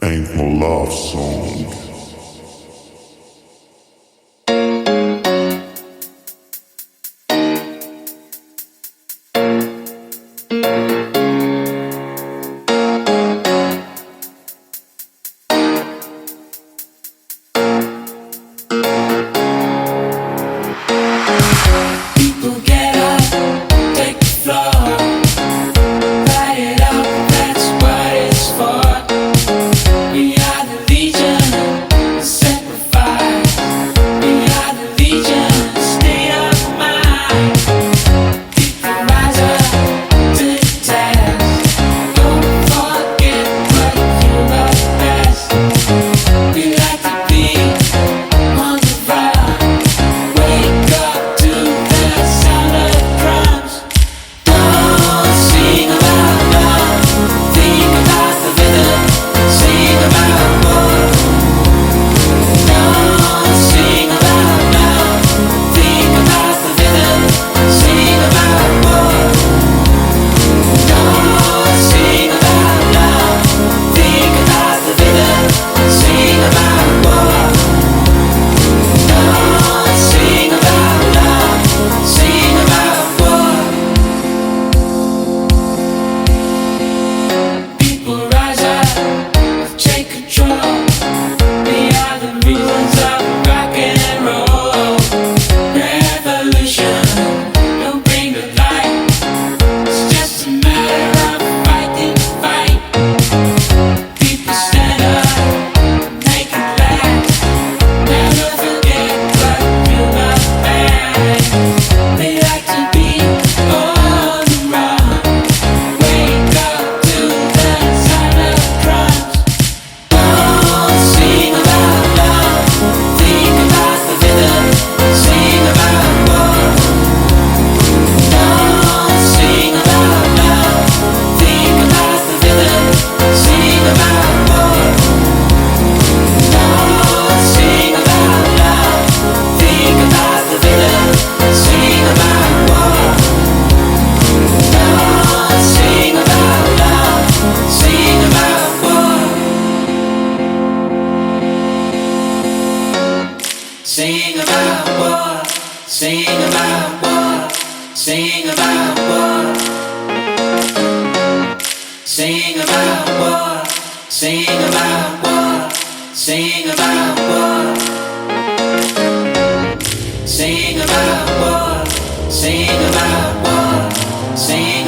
Ain't no love song. People get up, take the floor, light it up, that's what it's for. We are the legion, sacrifice. We are the legion, state of mind. People rise up to the task. Don't forget what you love best. We like to be on the run. Wake up to the sound of drums. Don't sing about love, think about the rhythm. Sing about war. Don't sing about love, think about the rhythm. Sing about war. Don't sing about love, think about the rhythm. Sing about war. Don't sing about love, sing about war. People rise up, take control. We are the reasons of rock and roll. Revolution, don't bring the light. It's just a matter of fighting the fight. People stand up, make it last. Never forget what you love best. They like to be on the run. Wake up to the sound of drums. Don't sing about love, think about the rhythm. Sing about war. Don't sing about love, think about the rhythm. Sing about war. Don't sing about love, think about the rhythm. Sing about war. Don't sing about love, sing about war. Sing about war, sing about war, sing about war. Sing about war, sing about war, sing about war. Sing about war, sing about war, sing